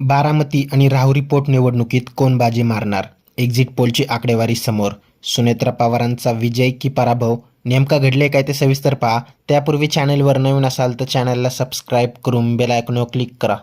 बारामती आणि राहुरी पोटनिवडणुकीत कोण बाजी मारणार? एक्झिट पोलची आकडेवारी समोर. सुनेत्रा पवारांचा विजय की पराभव? नेमका घडले काय ते सविस्तर पहा. त्यापूर्वी चॅनलवर नवीन असाल तर चॅनलला सबस्क्राईब करून बेल आयकॉनवर क्लिक करा.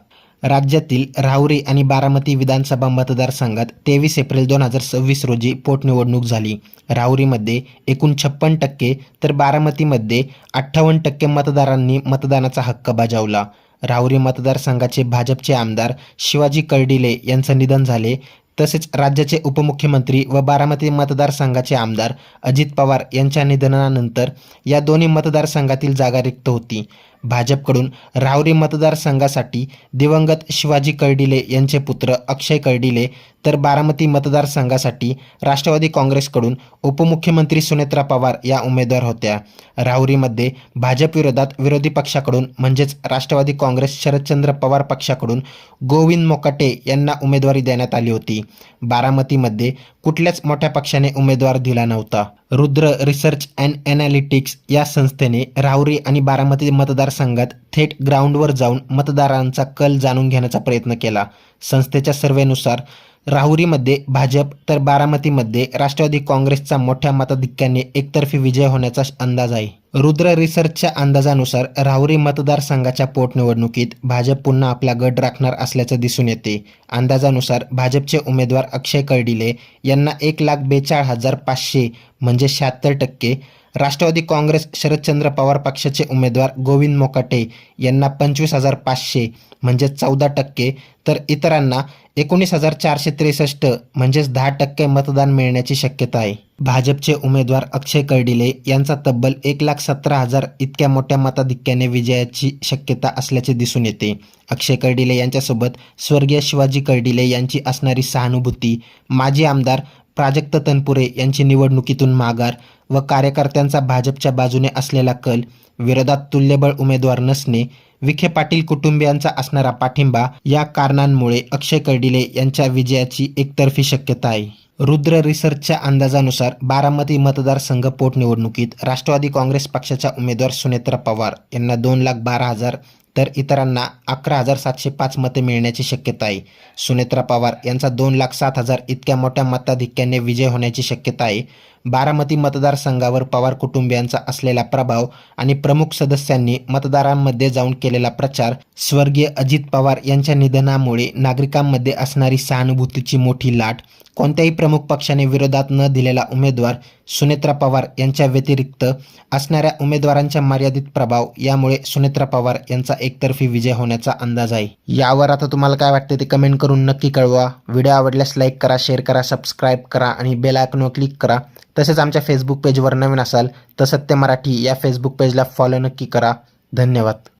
राज्यातील राहुरी आणि बारामती विधानसभा मतदारसंघात 23 एप्रिल 2026 रोजी पोटनिवडणूक झाली. राहुरीमध्ये एकूण 56% तर बारामतीमध्ये 58% मतदारांनी मतदानाचा हक्क बजावला. राहुरी मतदारसंघाचे भाजपचे आमदार शिवाजी कर्डिले यांचं निधन झाले. तसेच राज्याचे उपमुख्यमंत्री व बारामती मतदारसंघाचे आमदार अजित पवार यांच्या निधनानंतर या दोन्ही मतदारसंघातील जागा रिक्त होती. भाजपकडून राहुरी मतदारसंघासाठी दिवंगत शिवाजी कर्डिले यांचे पुत्र अक्षय कर्डिले, तर बारामती मतदारसंघासाठी राष्ट्रवादी काँग्रेसकडून उपमुख्यमंत्री सुनेत्रा पवार या उमेदवार होत्या. राहुरीमध्ये भाजप विरोधात विरोधी पक्षाकडून म्हणजेच राष्ट्रवादी काँग्रेस शरदचंद्र पवार पक्षाकडून गोविंद मोकाटे यांना उमेदवारी देण्यात आली होती. बारामतीमध्ये कुठल्याच मोठ्या पक्षाने उमेदवार दिला नव्हता. रुद्र रिसर्च अँड ॲनालिटिक्स या संस्थेने राहुरी आणि बारामती मतदारसंघात थेट ग्राउंडवर जाऊन मतदारांचा कल जाणून घेण्याचा प्रयत्न केला. संस्थेच्या सर्व्हेनुसार राहुरीमध्ये भाजप तर बारामतीमध्ये राष्ट्रवादी काँग्रेसचा मोठ्या मताधिक्याने एकतर्फी विजय होण्याचा अंदाज आहे. रुद्र रिसर्चच्या अंदाजानुसार राहुरी मतदारसंघाच्या पोटनिवडणुकीत भाजप पुन्हा आपला गड राखणार असल्याचं दिसून येते. अंदाजानुसार भाजपचे उमेदवार अक्षय कर्डिले यांना 1,42,500 म्हणजे 76%, राष्ट्रवादी काँग्रेस शरदचंद्र पवार पक्षाचे उमेदवार गोविंद मोकाटे यांना 25,500 म्हणजे 14%, तर इतरांना 19,463 म्हणजेच 10% मतदान मिळण्याची शक्यता आहे. भाजपचे उमेदवार अक्षय कर्डिले यांचा तब्बल 1,17,000 इतक्या मोठ्या मताधिक्याने विजयाची शक्यता असल्याचे दिसून येते. अक्षय कर्डिले यांच्यासोबत स्वर्गीय शिवाजी कर्डिले यांची असणारी सहानुभूती, माजी आमदार प्राजक्त तनपुरे यांची निवडणुकीतून माघार व कार्यकर्त्यांचा भाजपच्या बाजूने असलेला कल, विरोधात तुल्यबळ उमेदवार नसणे, विखे पाटील कुटुंबियांचा असणारा पाठिंबा या कारणांमुळे अक्षय कर्डिले यांच्या विजयाची एकतर्फी शक्यता आहे. रुद्र रिसर्चच्या अंदाजानुसार बारामती मतदारसंघ पोटनिवडणुकीत राष्ट्रवादी काँग्रेस पक्षाच्या उमेदवार सुनेत्रा पवार यांना 2,12,000 तर इतरांना 11,705 मते मिळण्याची शक्यता आहे. सुनेत्रा पवार यांचा 2,07,000 इतक्या मोठ्या मताधिक्याने विजय होण्याची शक्यता आहे. बारामती मतदारसंघावर पवार कुटुंबियांचा असलेला प्रभाव आणि प्रमुख सदस्यांनी मतदारांमध्ये जाऊन केलेला प्रचार, स्वर्गीय अजित पवार यांच्या निधनामुळे नागरिकांमध्ये असणारी सहानुभूतीची मोठी लाट, कोणत्याही प्रमुख पक्षाने विरोधात न दिलेला उमेदवार, सुनेत्रा पवार यांच्या व्यतिरिक्त असणाऱ्या उमेदवारांचा मर्यादित प्रभाव यामुळे सुनेत्रा पवार यांचा एकतर्फी विजय होण्याचा अंदाज आहे. यावर आता तुम्हाला काय वाटते ते कमेंट करून नक्की कळवा. व्हिडिओ आवडल्यास लाईक करा, शेअर करा, सबस्क्राईब करा आणि बेल आयकॉनवर क्लिक करा. तसेच आमच्या फेसबुक पेजवर नवीन असाल तर सत्य मराठी या फेसबुक पेजला फॉलो नक्की करा. धन्यवाद.